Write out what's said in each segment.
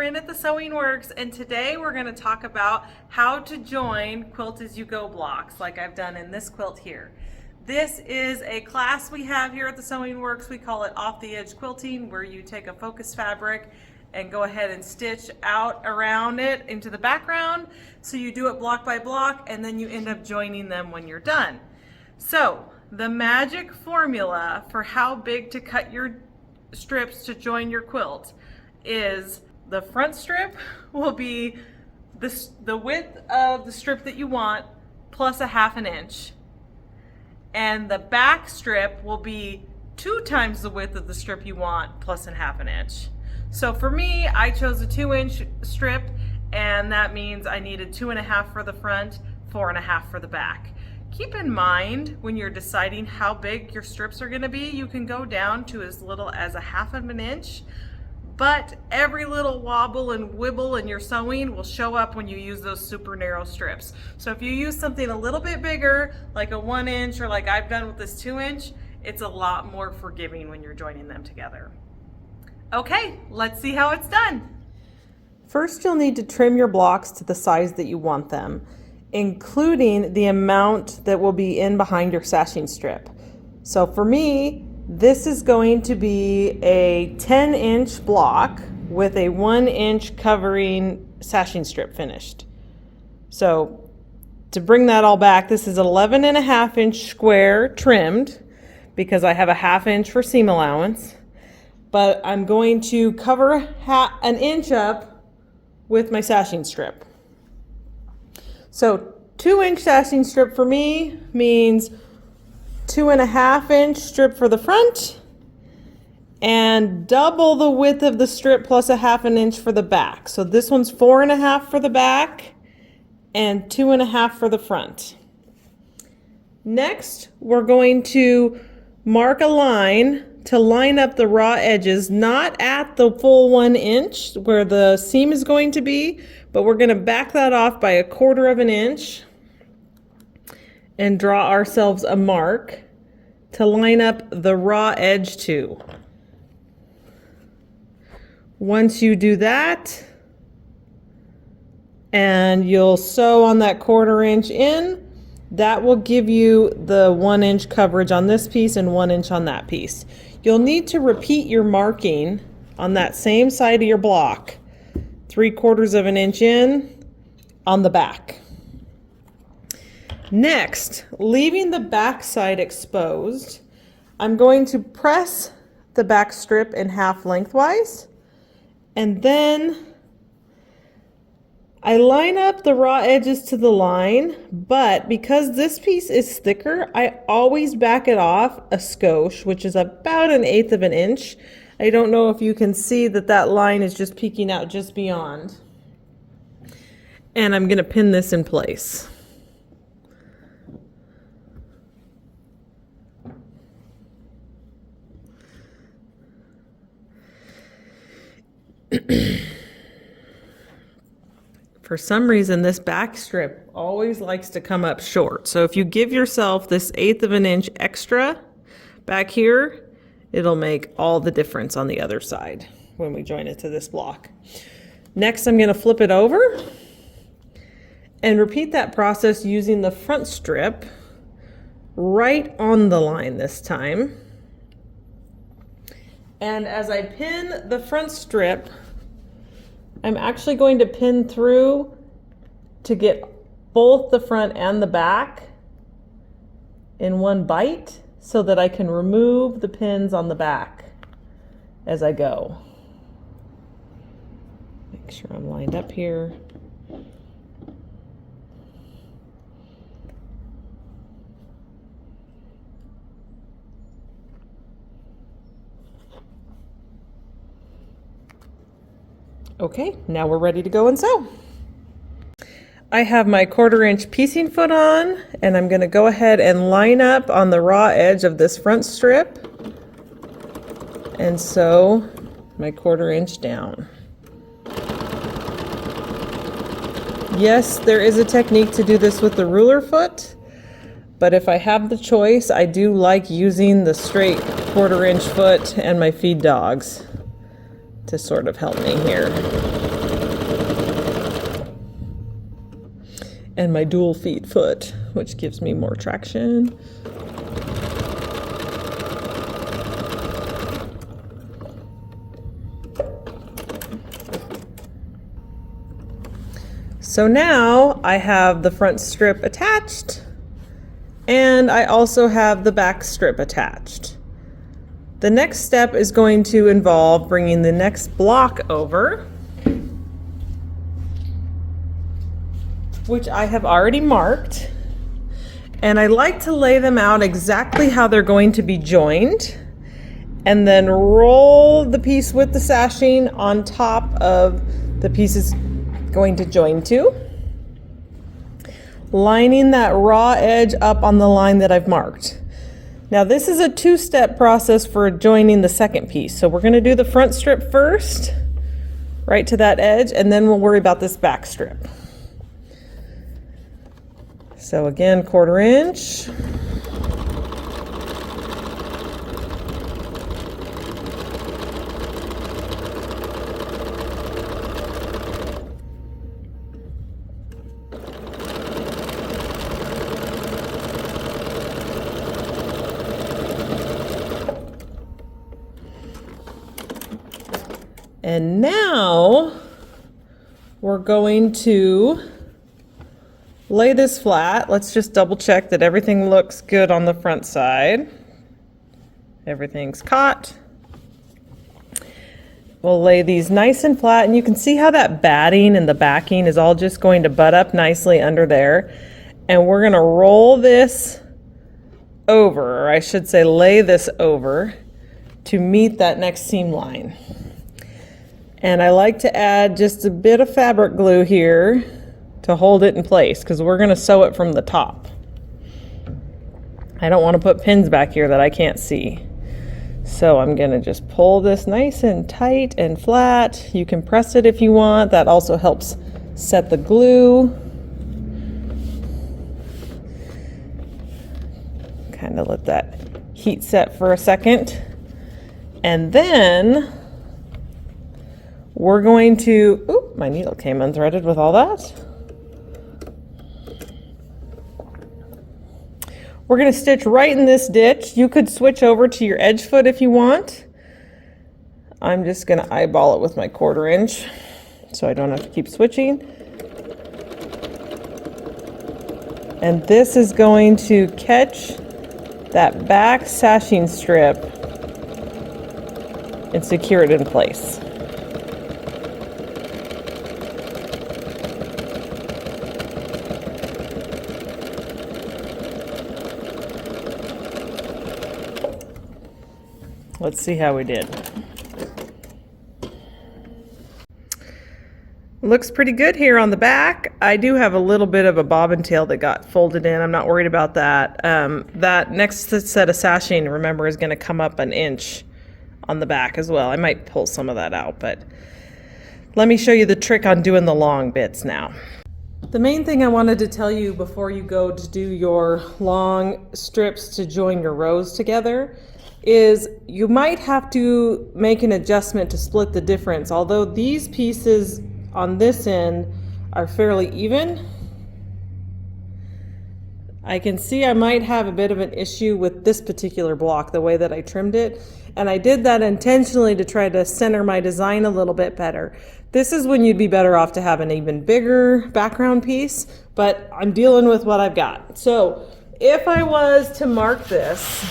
Corrine at the Sewing Works, and today we're going to talk about how to join quilt as you go blocks like I've done in this quilt here. This is a class we have here at the Sewing Works. We call it off the edge quilting, where you take a focus fabric and go ahead and stitch out around it into the background. So you do it block by block and then you end up joining them when you're done. So the magic formula for how big to cut your strips to join your quilt is the front strip will be the width of the strip that you want plus a ½ inch, and the back strip will be 2 times the width of the strip you want plus a ½ inch. So for me, I chose a 2-inch strip, and that means I needed 2.5 for the front, 4.5 for the back. Keep in mind when you're deciding how big your strips are going to be, you can go down to as little as a ½ inch, but every little wobble and wibble in your sewing will show up when you use those super narrow strips. So if you use something a little bit bigger, like a 1 inch or like I've done with this 2-inch, it's a lot more forgiving when you're joining them together. Okay, let's see how it's done. First, you'll need to trim your blocks to the size that you want them, including the amount that will be in behind your sashing strip. So for me, this is going to be a 10-inch block with a 1-inch covering sashing strip finished. So to bring that all back, this is 11.5-inch square trimmed because I have a ½ inch for seam allowance, but I'm going to cover an inch up with my sashing strip. So 2-inch sashing strip for me means 2.5-inch strip for the front and double the width of the strip plus a ½ inch for the back. So this one's 4.5 for the back and 2.5 for the front. Next, we're going to mark a line to line up the raw edges, not at the full 1 inch where the seam is going to be, but we're going to back that off by 1/4 inch and draw ourselves a mark to line up the raw edge to. Once you do that, and you'll sew on that 1/4 inch in, that will give you the 1 inch coverage on this piece and 1 inch on that piece. You'll need to repeat your marking on that same side of your block, 3/4 inch in on the back. Next, leaving the back side exposed, I'm going to press the back strip in half lengthwise, and then I line up the raw edges to the line, but because this piece is thicker, I always back it off a skosh, which is about 1/8 inch. I don't know if you can see that that line is just peeking out just beyond. And I'm going to pin this in place. For some reason, this back strip always likes to come up short. So if you give yourself this 1/8 inch extra back here, it'll make all the difference on the other side when we join it to this block. Next, I'm going to flip it over and repeat that process using the front strip right on the line this time. And as I pin the front strip, I'm actually going to pin through to get both the front and the back in one bite so that I can remove the pins on the back as I go. Make sure I'm lined up here. Okay, now we're ready to go and sew. I have my 1/4 inch piecing foot on, and I'm going to go ahead and line up on the raw edge of this front strip and sew my 1/4 inch down. Yes, there is a technique to do this with the ruler foot, but if I have the choice, I do like using the straight 1/4 inch foot and my feed dogs to sort of help me here. and my dual feet foot, which gives me more traction. So now I have the front strip attached, and I also have the back strip attached. The next step is going to involve bringing the next block over, which I have already marked, and I like to lay them out exactly how they're going to be joined, and then roll the piece with the sashing on top of the pieces going to join to, lining that raw edge up on the line that I've marked. Now this is a two-step process for joining the second piece. So we're going to do the front strip first, right to that edge, and then we'll worry about this back strip. So again, 1/4 inch. And now we're going to lay this flat. Let's just double check that everything looks good on the front side. Everything's caught. We'll lay these nice and flat, and you can see how that batting and the backing is all just going to butt up nicely under there. And we're going to roll this over, or I should say lay this over to meet that next seam line. And I like to add just a bit of fabric glue here to hold it in place, because we're going to sew it from the top. I don't want to put pins back here that I can't see. So I'm going to just pull this nice and tight and flat. You can press it if you want. That also helps set the glue. Kind of let that heat set for a second. And then we're going to, oop, my needle came unthreaded with all that. We're going to stitch right in this ditch. You could switch over to your edge foot if you want. I'm just going to eyeball it with my 1/4 inch so I don't have to keep switching. And this is going to catch that back sashing strip and secure it in place. Let's see how we did. Looks pretty good here on the back. I do have a little bit of a bobbin tail that got folded in. I'm not worried about that. That next set of sashing, remember, is going to come up an inch on the back as well. I might pull some of that out, but let me show you the trick on doing the long bits now. The main thing I wanted to tell you before you go to do your long strips to join your rows together is you might have to make an adjustment to split the difference. Although these pieces on this end are fairly even, I can see I might have a bit of an issue with this particular block, the way that I trimmed it. And I did that intentionally to try to center my design a little bit better. This is when you'd be better off to have an even bigger background piece, but I'm dealing with what I've got. So if I was to mark this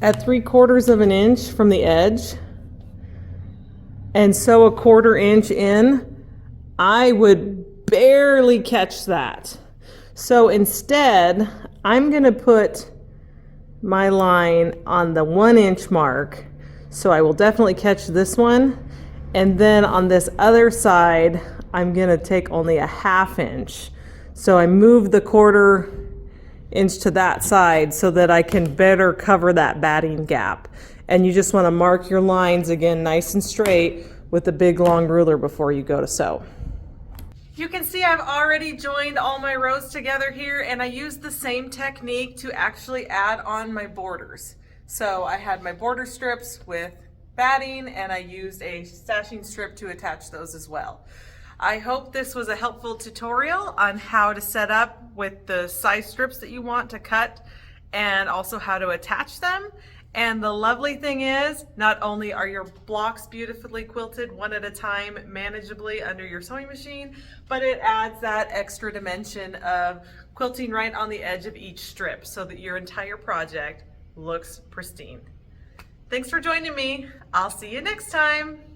at 3/4 of an inch from the edge and sew a 1/4 inch in, I would barely catch that. So instead, I'm going to put my line on the 1 inch mark. So I will definitely catch this one. And then on this other side, I'm going to take only a 1/2 inch. So I move the 1/4 inch to that side so that I can better cover that batting gap. And you just want to mark your lines again nice and straight with the big long ruler before you go to sew. You can see I've already joined all my rows together here, and I used the same technique to actually add on my borders. So I had my border strips with batting, and I used a sashing strip to attach those as well. I hope this was a helpful tutorial on how to set up with the size strips that you want to cut and also how to attach them. And the lovely thing is, not only are your blocks beautifully quilted one at a time, manageably under your sewing machine, but it adds that extra dimension of quilting right on the edge of each strip so that your entire project looks pristine. Thanks for joining me. I'll see you next time.